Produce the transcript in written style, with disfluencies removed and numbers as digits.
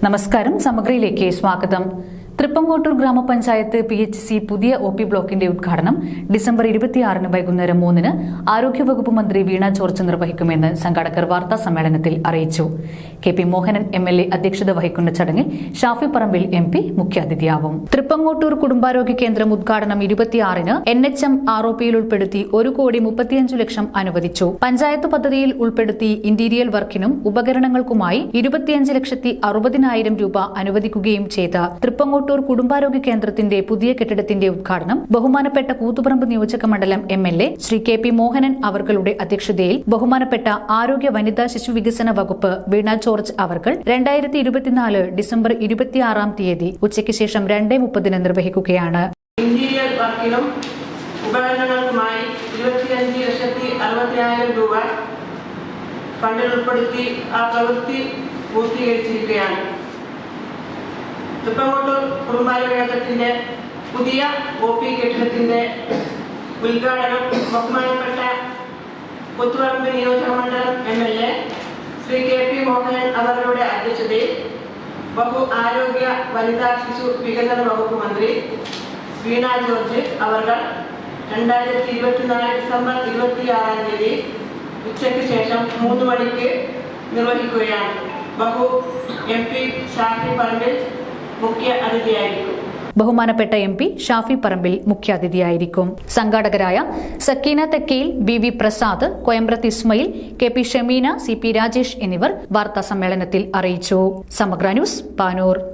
നമസ്കാരം. സമഗ്രയിലേക്ക് സ്വാഗതം. തൃപ്പങ്കോട്ടൂർ ഗ്രാമപഞ്ചായത്ത് PHC പുതിയ OP ബ്ലോക്കിന്റെ ഉദ്ഘാടനം ഡിസംബർ 26 വൈകുന്നേരം 3 ആരോഗ്യവകുപ്പ് മന്ത്രി വീണ ജോർജ് നിർവഹിക്കുമെന്ന് സംഘാടകർ വാർത്താ സമ്മേളനത്തിൽ അറിയിച്ചു. KP മോഹനൻ MLA അധ്യക്ഷത വഹിക്കുന്ന ചടങ്ങിൽ ഷാഫി പറമ്പിൽ MP മുഖ്യാതിഥിയാവും. തൃപ്പങ്കോട്ടൂർ കുടുംബാരോഗ്യ കേന്ദ്രം ഉദ്ഘാടനം 26 NHM ROPയിൽ ഉൾപ്പെടുത്തി 1,35 ലക്ഷം അനുവദിച്ചു. പഞ്ചായത്ത് പദ്ധതിയിൽ ഉൾപ്പെടുത്തി ഇന്റീരിയർ വർക്കിനും ഉപകരണങ്ങൾക്കുമായി 25,60,000 രൂപ അനുവദിക്കുകയും ചെയ്ത തൃപ്പങ്കോട്ടൂർ കുടുംബാരോഗ്യ കേന്ദ്രത്തിന്റെ പുതിയ കെട്ടിടത്തിന്റെ ഉദ്ഘാടനം ബഹുമാനപ്പെട്ട കൂത്തുപറമ്പ് നിയോജക മണ്ഡലം MLA ശ്രീ KP മോഹനൻ അവർകളുടെ അധ്യക്ഷതയിൽ ബഹുമാനപ്പെട്ട ആരോഗ്യ വനിതാ ശിശു വികസന വകുപ്പ് വീണ ജോർജ് അവർകൾ 2024 ഡിസംബർ 26 ഉച്ചയ്ക്ക് ശേഷം 2:30 നിർവഹിക്കുകയാണ്. ഇന്റീരിയർ വർക്കിനും ഉപകരണങ്ങൾക്കുമായി 25,60,000 രൂപ ഫണ്ടിൽ ഉൾപ്പെടുത്തി ആ പ്രവൃത്തി പൂർത്തീകരിച്ചിരിക്കുകയാണ്. തൃപ്പങ്കോട്ടൂർ കുടുംബാരോഗ്യ കേന്ദ്രത്തിന്റെ പുതിയ OP കെട്ടിടത്തിന്റെ ഉദ്ഘാടനം ബഹുമാനപ്പെട്ട കൂത്തുപറമ്പ് നിയോജക മണ്ഡലം MLA ശ്രീ KP മോഹനൻ അവരുടെ അധ്യക്ഷതയിൽ ആരോഗ്യ വനിതാ ശിശു വികസന വകുപ്പ് മന്ത്രി വീണ ജോർജ് അവർ 2024 ഡിസംബർ 26 ഉച്ചയ്ക്ക് ശേഷം 3 മണിക്ക് നിർവഹിക്കുകയാണ്. MP ഷാഫി പറമ്പിൽ മുഖ്യ അതിഥിയായിരിക്കും. ബഹുമാനപ്പെട്ട MP Shafi Parambil മുഖ്യാതിഥിയായിരിക്കും. സംഘാടകരായ Sakeena Thekkayil, BV Prasad, കോയമ്പ്രത്ത് Ismail, KP Shameena, CP Rajesh എന്നിവർ വാർത്താ സമ്മേളനത്തിൽ അറിയിച്ചു. സമഗ്ര ന്യൂസ്, പാനൂർ.